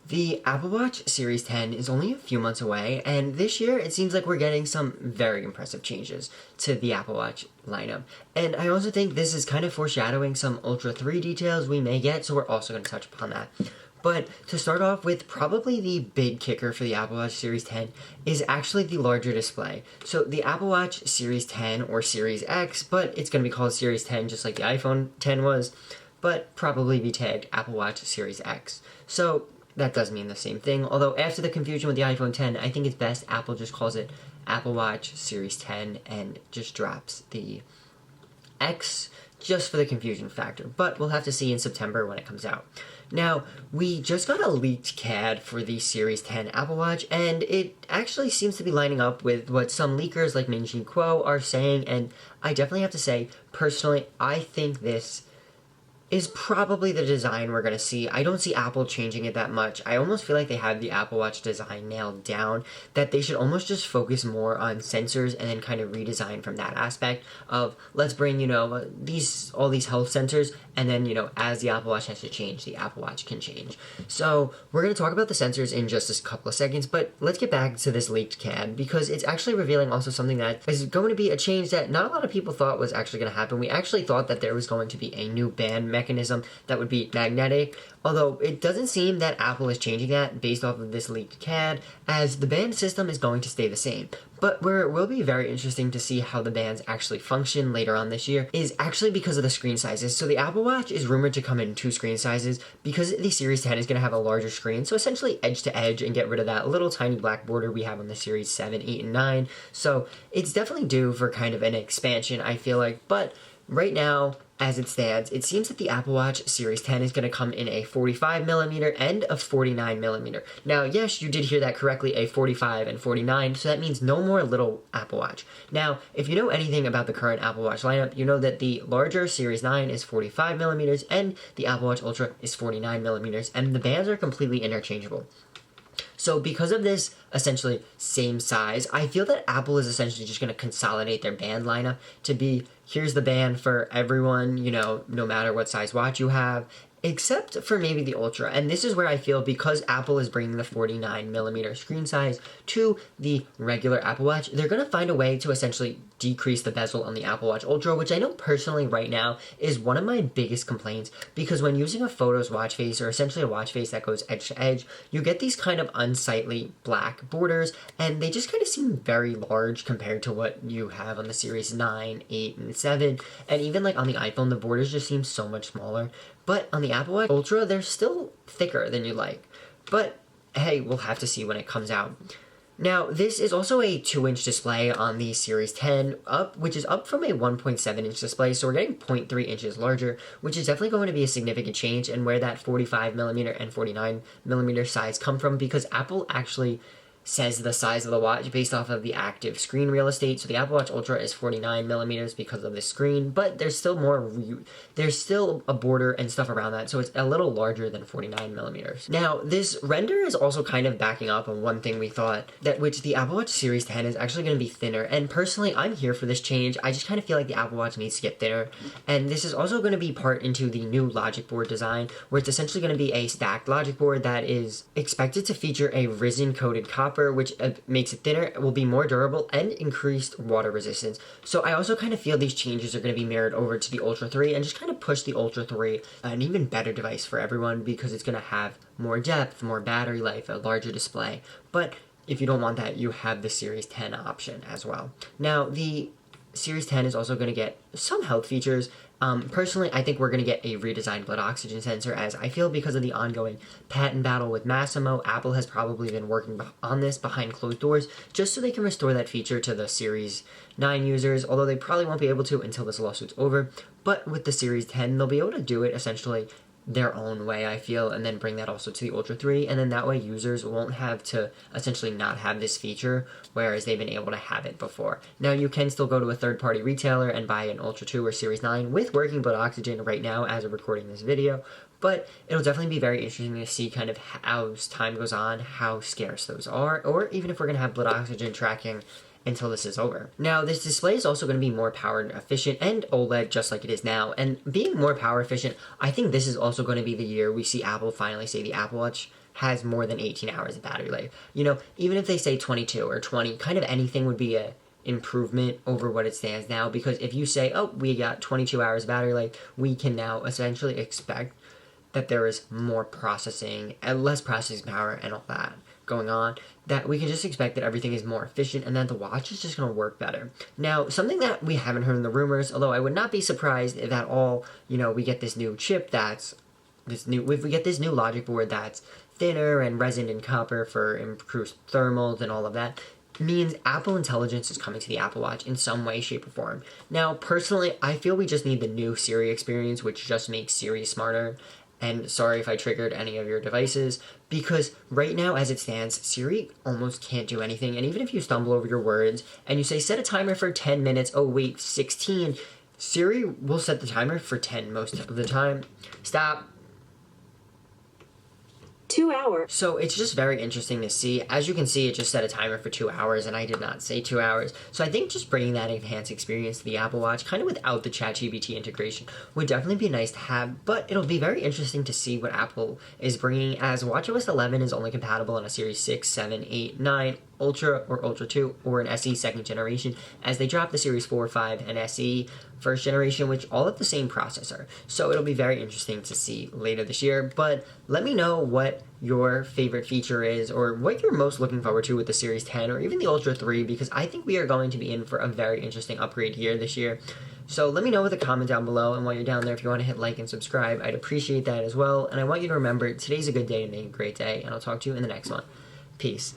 The Apple Watch Series 10 is only a few months away, and this year it seems like we're getting some very impressive changes to the Apple Watch lineup. And I also think this is kind of foreshadowing some Ultra 3 details we may get, so we're also going to touch upon that. But to start off with, probably the big kicker for the Apple Watch Series 10 is actually the larger display. So the Apple Watch Series 10 or Series X, but it's going to be called Series 10 just like the iPhone 10 was, but probably be tagged Apple Watch Series X. So that does mean the same thing, although after the confusion with the iPhone 10, I think it's best Apple just calls it Apple Watch Series 10 and just drops the X just for the confusion factor, but we'll have to see in September when it comes out. Now, we just got a leaked CAD for the Series 10 Apple Watch, and it actually seems to be lining up with what some leakers like Ming-Chi Kuo are saying, and I definitely have to say, personally, I think this is probably the design we're going to see. I don't see Apple changing it that much. I almost feel like they have the Apple Watch design nailed down, that they should almost just focus more on sensors and then kind of redesign from that aspect of, let's bring, all these health sensors, and then, as the Apple Watch has to change, the Apple Watch can change. So we're going to talk about the sensors in just a couple of seconds, but let's get back to this leaked CAD, because it's actually revealing also something that is going to be a change that not a lot of people thought was actually going to happen. We actually thought that there was going to be a new band mechanism that would be magnetic, although it doesn't seem that Apple is changing that based off of this leaked CAD, as the band system is going to stay the same. But where it will be very interesting to see how the bands actually function later on this year is actually because of the screen sizes. So the Apple Watch is rumored to come in 2 screen sizes because the Series 10 is going to have a larger screen, so essentially edge to edge, and get rid of that little tiny black border we have on the Series 7, 8, and 9. So it's definitely due for kind of an expansion, I feel like, but right now, as it stands, it seems that the Apple Watch Series 10 is going to come in a 45mm and a 49mm. Now, yes, you did hear that correctly, a 45 and 49, so that means no more little Apple Watch. Now, if you know anything about the current Apple Watch lineup, you know that the larger Series 9 is 45mm and the Apple Watch Ultra is 49mm, and the bands are completely interchangeable. So because of this essentially same size, I feel that Apple is essentially just going to consolidate their band lineup to be, here's the band for everyone, no matter what size watch you have, except for maybe the Ultra. And this is where I feel, because Apple is bringing the 49mm screen size to the regular Apple Watch, they're going to find a way to essentially decrease the bezel on the Apple Watch Ultra, which I know personally right now is one of my biggest complaints, because when using a photos watch face, or essentially a watch face that goes edge to edge, you get these kind of unsightly black borders, and they just kind of seem very large compared to what you have on the Series 9, 8, and 7, and even like on the iPhone, the borders just seem so much smaller. But on the Apple Watch Ultra, they're still thicker than you like. But hey, we'll have to see when it comes out. Now, this is also a 2-inch display on the Series 10, which is up from a 1.7-inch display, so we're getting 0.3 inches larger, which is definitely going to be a significant change, and where that 45mm and 49mm size come from, because Apple actually says the size of the watch based off of the active screen real estate. So the Apple Watch Ultra is 49mm because of the screen, but there's still there's still a border and stuff around that, so it's a little larger than 49mm. Now, this render is also kind of backing up on one thing we thought, which the Apple Watch Series 10 is actually going to be thinner, and personally, I'm here for this change. I just kind of feel like the Apple Watch needs to get thinner, and this is also going to be part into the new logic board design, where it's essentially going to be a stacked logic board that is expected to feature a resin-coated copper, which makes it thinner, will be more durable, and increased water resistance. So I also kind of feel these changes are going to be mirrored over to the Ultra 3, and just kind of push the Ultra 3 an even better device for everyone, because it's going to have more depth, more battery life, a larger display. But if you don't want that, you have the Series 10 option as well. Now, the Series 10 is also going to get some health features. Personally, I think we're going to get a redesigned blood oxygen sensor, as I feel because of the ongoing patent battle with Masimo, Apple has probably been working on this behind closed doors, just so they can restore that feature to the Series 9 users, although they probably won't be able to until this lawsuit's over. But with the Series 10, they'll be able to do it essentially their own way, I feel, and then bring that also to the Ultra 3, and then that way users won't have to essentially not have this feature, whereas they've been able to have it before. Now, you can still go to a third-party retailer and buy an Ultra 2 or Series 9 with working blood oxygen right now as of recording this video, but it'll definitely be very interesting to see kind of how, as time goes on, how scarce those are, or even if we're going to have blood oxygen tracking until this is over. Now, this display is also going to be more power efficient and OLED just like it is now, and being more power efficient, I think this is also going to be the year we see Apple finally say the Apple Watch has more than 18 hours of battery life. You know, even if they say 22 or 20, kind of anything would be a improvement over what it stands now, because if you say, oh, we got 22 hours of battery life, we can now essentially expect that there is more processing and less processing power and all that going on, that we can just expect that everything is more efficient and that the watch is just going to work better. Now, something that we haven't heard in the rumors, although I would not be surprised if at all, you know, we get this new chip if we get this new logic board that's thinner and resin and copper for improved thermals and all of that, means Apple Intelligence is coming to the Apple Watch in some way, shape, or form. Now, personally, I feel we just need the new Siri experience, which just makes Siri smarter. And sorry if I triggered any of your devices, because right now, as it stands, Siri almost can't do anything. And even if you stumble over your words and you say, set a timer for 10 minutes, oh wait, 16, Siri will set the timer for 10 most of the time. Stop. 2 hours. So it's just very interesting to see. As you can see, it just set a timer for 2 hours, and I did not say 2 hours. So I think just bringing that enhanced experience to the Apple Watch, kind of without the ChatGPT integration, would definitely be nice to have. But it'll be very interesting to see what Apple is bringing, as watchOS 11 is only compatible on a Series 6, 7, 8, 9, Ultra or Ultra 2, or an SE second generation, as they drop the Series 4, 5, and SE first generation, which all have the same processor. So it'll be very interesting to see later this year. But let me know what your favorite feature is, or what you're most looking forward to with the Series 10 or even the Ultra 3, because I think we are going to be in for a very interesting upgrade year this year. So let me know with a comment down below, and while you're down there, if you want to hit like and subscribe, I'd appreciate that as well. And I want you to remember, today's a good day to make a great day, and I'll talk to you in the next one. Peace.